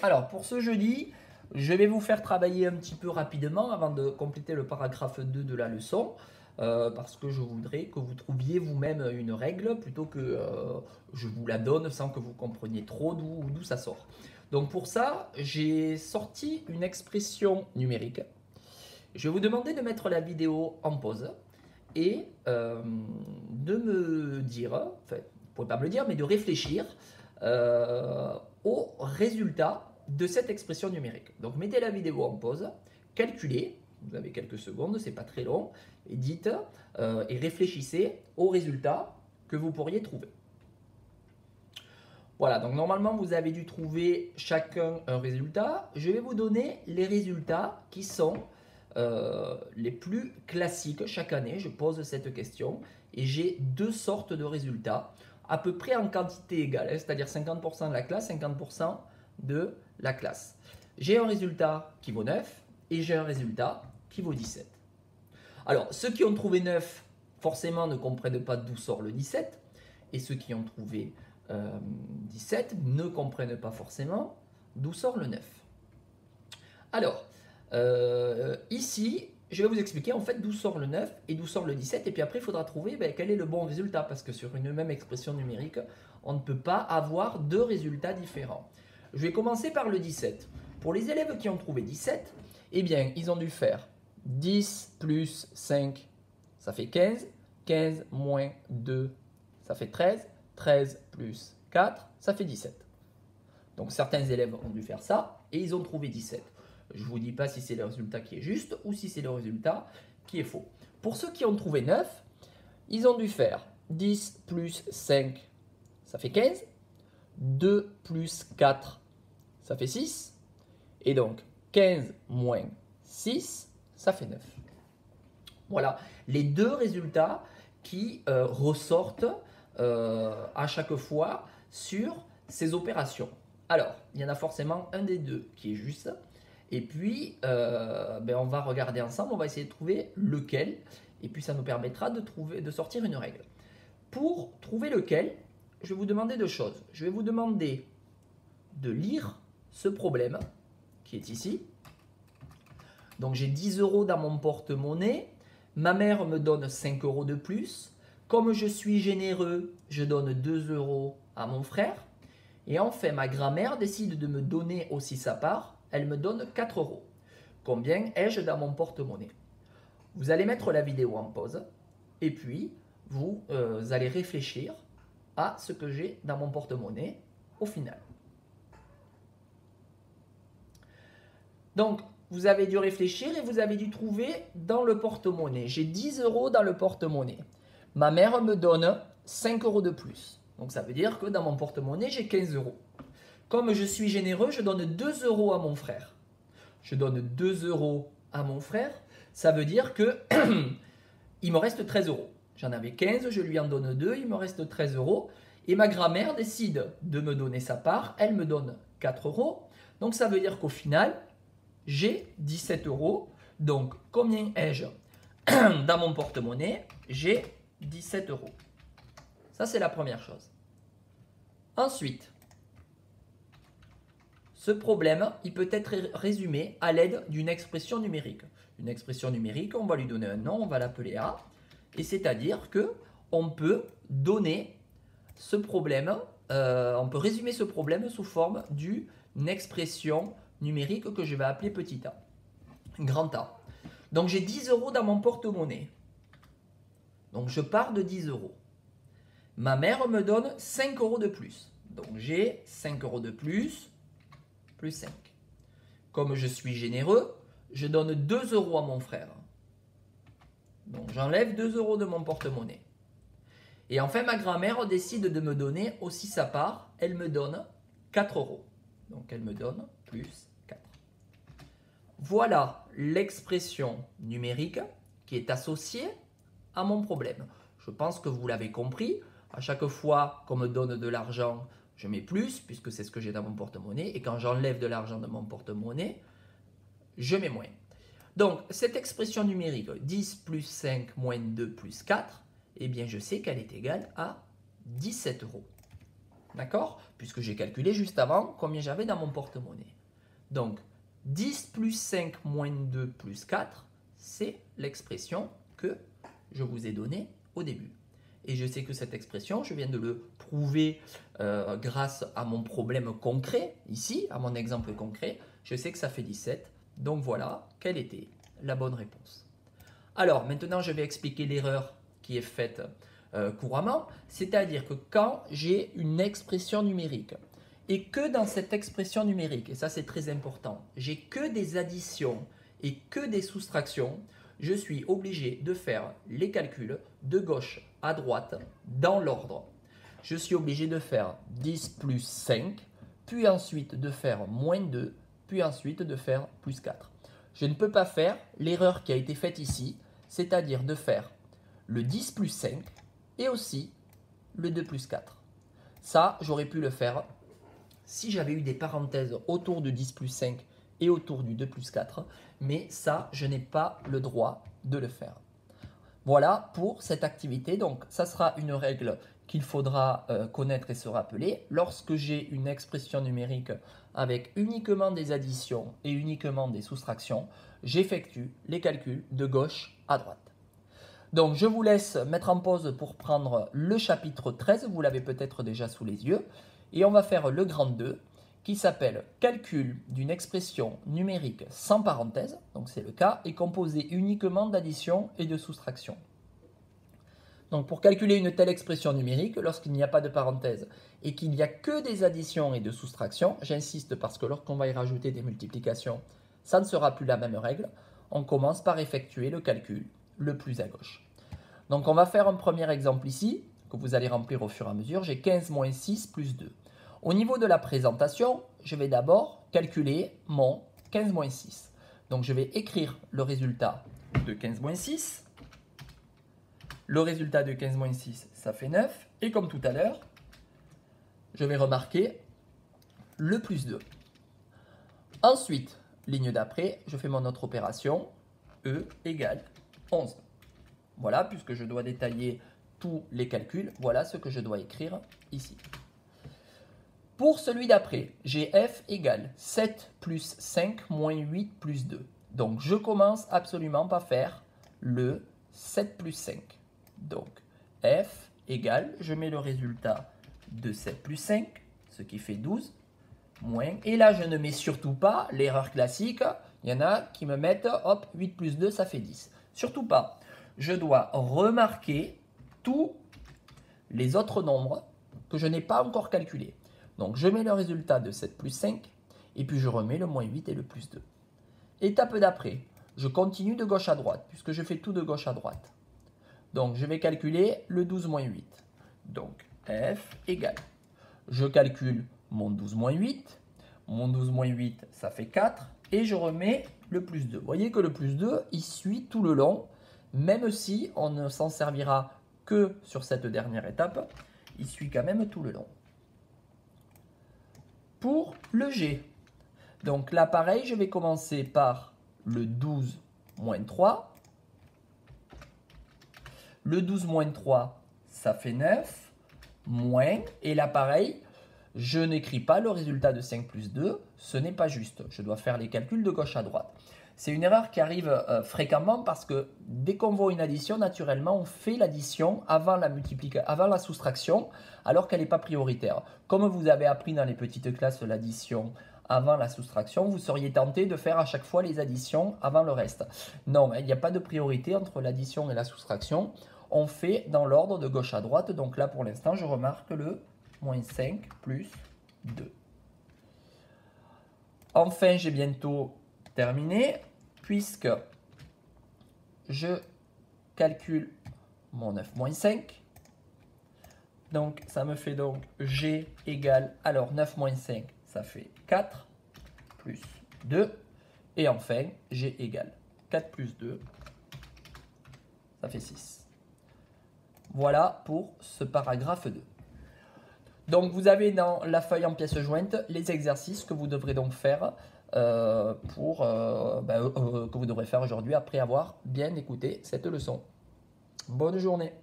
Alors, pour ce jeudi, je vais vous faire travailler un petit peu rapidement avant de compléter le paragraphe 2 de la leçon. Parce que je voudrais que vous trouviez vous-même une règle plutôt que je vous la donne sans que vous compreniez trop d'où ça sort. Donc pour ça, j'ai sorti une expression numérique. Je vais vous demander de mettre la vidéo en pause et de me dire, enfin, vous ne pouvez pas me le dire, mais de réfléchir au résultat de cette expression numérique. Donc mettez la vidéo en pause, calculez, vous avez quelques secondes, c'est pas très long, et dites et réfléchissez au résultat que vous pourriez trouver. Voilà, donc normalement vous avez dû trouver chacun un résultat. Je vais vous donner les résultats qui sont les plus classiques chaque année. Je pose cette question et j'ai deux sortes de résultats, à peu près en quantité égale, c'est-à-dire 50% de la classe, 50% de la classe. J'ai un résultat qui vaut 9 et j'ai un résultat qui vaut 17. Alors, ceux qui ont trouvé 9, forcément, ne comprennent pas d'où sort le 17. Et ceux qui ont trouvé 17 ne comprennent pas forcément d'où sort le 9. Alors, ici, je vais vous expliquer en fait d'où sort le 9 et d'où sort le 17. Et puis après, il faudra trouver quel est le bon résultat. Parce que sur une même expression numérique, on ne peut pas avoir deux résultats différents. Je vais commencer par le 17. Pour les élèves qui ont trouvé 17, eh bien, ils ont dû faire 10 plus 5, ça fait 15. 15 moins 2, ça fait 13. 13 plus 4, ça fait 17. Donc certains élèves ont dû faire ça et ils ont trouvé 17. Je ne vous dis pas si c'est le résultat qui est juste ou si c'est le résultat qui est faux. Pour ceux qui ont trouvé 9, ils ont dû faire 10 plus 5, ça fait 15. 2 plus 4, ça fait 6. Et donc 15 moins 6, ça fait 9. Voilà les deux résultats qui ressortent à chaque fois sur ces opérations. Alors, il y en a forcément un des deux qui est juste. Et puis, on va regarder ensemble, on va essayer de trouver lequel. Et puis, ça nous permettra de sortir une règle. Pour trouver lequel, je vais vous demander deux choses. Je vais vous demander de lire ce problème qui est ici. Donc, j'ai 10 € dans mon porte-monnaie. Ma mère me donne 5 € de plus. Comme je suis généreux, je donne 2 € à mon frère. Et enfin, ma grand-mère décide de me donner aussi sa part. Elle me donne 4 €. Combien ai-je dans mon porte-monnaie? Vous allez mettre la vidéo en pause. Et puis, vous allez réfléchir à ce que j'ai dans mon porte-monnaie au final. Donc, vous avez dû réfléchir et vous avez dû trouver dans le porte-monnaie. J'ai 10 € dans le porte-monnaie. Ma mère me donne 5 € de plus. Donc ça veut dire que dans mon porte-monnaie, j'ai 15 €. Comme je suis généreux, je donne 2 € à mon frère. Je donne 2 € à mon frère. Ça veut dire que il me reste 13 €. J'en avais 15, je lui en donne 2, il me reste 13 €. Et ma grand-mère décide de me donner sa part. Elle me donne 4 €. Donc ça veut dire qu'au final, j'ai 17 €. Donc combien ai-je dans mon porte-monnaie? J'ai 17 €. Ça, c'est la première chose. Ensuite, ce problème, il peut être résumé à l'aide d'une expression numérique. Une expression numérique, on va lui donner un nom, on va l'appeler A. Et c'est-à-dire qu'on peut donner ce problème, on peut résumer ce problème sous forme d'une expression numérique que je vais appeler petit a, grand A. Donc j'ai 10 € dans mon porte-monnaie. Donc je pars de 10 €. Ma mère me donne 5 € de plus. Donc j'ai 5 € de plus 5. Comme je suis généreux, je donne 2 € à mon frère. Donc j'enlève 2 € de mon porte-monnaie. Et enfin, ma grand-mère décide de me donner aussi sa part. Elle me donne 4 €. Donc elle me donne plus 4. Voilà l'expression numérique qui est associée à mon problème. Je pense que vous l'avez compris. À chaque fois qu'on me donne de l'argent, je mets plus, puisque c'est ce que j'ai dans mon porte-monnaie. Et quand j'enlève de l'argent de mon porte-monnaie, je mets moins. Donc, cette expression numérique, 10 plus 5 moins 2 plus 4, eh bien, je sais qu'elle est égale à 17 €. D'accord? Puisque j'ai calculé juste avant combien j'avais dans mon porte-monnaie. Donc, 10 plus 5 moins 2 plus 4, c'est l'expression que je vous ai donnée au début. Et je sais que cette expression, je viens de le prouver grâce à mon problème concret, ici, à mon exemple concret. Je sais que ça fait 17. Donc voilà, quelle était la bonne réponse. Alors, maintenant, je vais expliquer l'erreur qui est faite couramment. C'est-à-dire que quand j'ai une expression numérique, et que dans cette expression numérique, et ça c'est très important, j'ai que des additions et que des soustractions, je suis obligé de faire les calculs de gauche à droite dans l'ordre. Je suis obligé de faire 10 plus 5, puis ensuite de faire moins 2, puis ensuite de faire plus 4. Je ne peux pas faire l'erreur qui a été faite ici, c'est-à-dire de faire le 10 plus 5 et aussi le 2 plus 4. Ça, j'aurais pu le faire si j'avais eu des parenthèses autour de 10 plus 5 et autour du 2 plus 4, mais ça, je n'ai pas le droit de le faire. Voilà pour cette activité. Donc, ça sera une règle qu'il faudra connaître et se rappeler. Lorsque j'ai une expression numérique avec uniquement des additions et uniquement des soustractions, j'effectue les calculs de gauche à droite. Donc, je vous laisse mettre en pause pour prendre le chapitre 13. Vous l'avez peut-être déjà sous les yeux. Et on va faire le grand 2 qui s'appelle calcul d'une expression numérique sans parenthèse, donc c'est le cas, et composé uniquement d'addition et de soustraction. Donc pour calculer une telle expression numérique, lorsqu'il n'y a pas de parenthèse et qu'il n'y a que des additions et de soustractions, j'insiste parce que lorsqu'on va y rajouter des multiplications, ça ne sera plus la même règle, on commence par effectuer le calcul le plus à gauche. Donc on va faire un premier exemple ici, que vous allez remplir au fur et à mesure. J'ai 15 moins 6 plus 2. Au niveau de la présentation, je vais d'abord calculer mon 15 moins 6. Donc je vais écrire le résultat de 15 moins 6. Le résultat de 15 moins 6, ça fait 9. Et comme tout à l'heure, je vais remarquer le plus 2. Ensuite, ligne d'après, je fais mon autre opération. E égale 11. Voilà, puisque je dois détailler tous les calculs, voilà ce que je dois écrire ici. Pour celui d'après, j'ai f égale 7 plus 5 moins 8 plus 2. Donc, je commence absolument par faire le 7 plus 5. Donc, f égale, je mets le résultat de 7 plus 5, ce qui fait 12, moins, et là, je ne mets surtout pas l'erreur classique. Il y en a qui me mettent, hop, 8 plus 2, ça fait 10. Surtout pas. Je dois remarquer tous les autres nombres que je n'ai pas encore calculés. Donc, je mets le résultat de 7 plus 5 et puis je remets le moins 8 et le plus 2. Étape d'après, je continue de gauche à droite puisque je fais tout de gauche à droite. Donc, je vais calculer le 12 moins 8. Donc, f égale. Je calcule mon 12 moins 8. Mon 12 moins 8, ça fait 4. Et je remets le plus 2. Vous voyez que le plus 2, il suit tout le long. Même si on ne s'en servira que sur cette dernière étape, il suit quand même tout le long. Pour le G, donc là pareil, je vais commencer par le 12 moins 3. Le 12 moins 3, ça fait 9, moins, et là pareil, je n'écris pas le résultat de 5 plus 2, ce n'est pas juste. Je dois faire les calculs de gauche à droite. C'est une erreur qui arrive fréquemment parce que dès qu'on voit une addition, naturellement, on fait l'addition avant la soustraction, alors qu'elle n'est pas prioritaire. Comme vous avez appris dans les petites classes l'addition avant la soustraction, vous seriez tenté de faire à chaque fois les additions avant le reste. Non, il n'y a pas de priorité entre l'addition et la soustraction. On fait dans l'ordre de gauche à droite. Donc là, pour l'instant, je remarque le moins 5 plus 2. Enfin, j'ai bientôt terminé, puisque je calcule mon 9 moins 5. Donc, ça me fait donc G égale, alors 9 moins 5, ça fait 4 plus 2. Et enfin, G égale 4 plus 2, ça fait 6. Voilà pour ce paragraphe 2. Donc, vous avez dans la feuille en pièces jointes les exercices que vous devrez donc faire que vous devrez faire aujourd'hui après avoir bien écouté cette leçon. Bonne journée.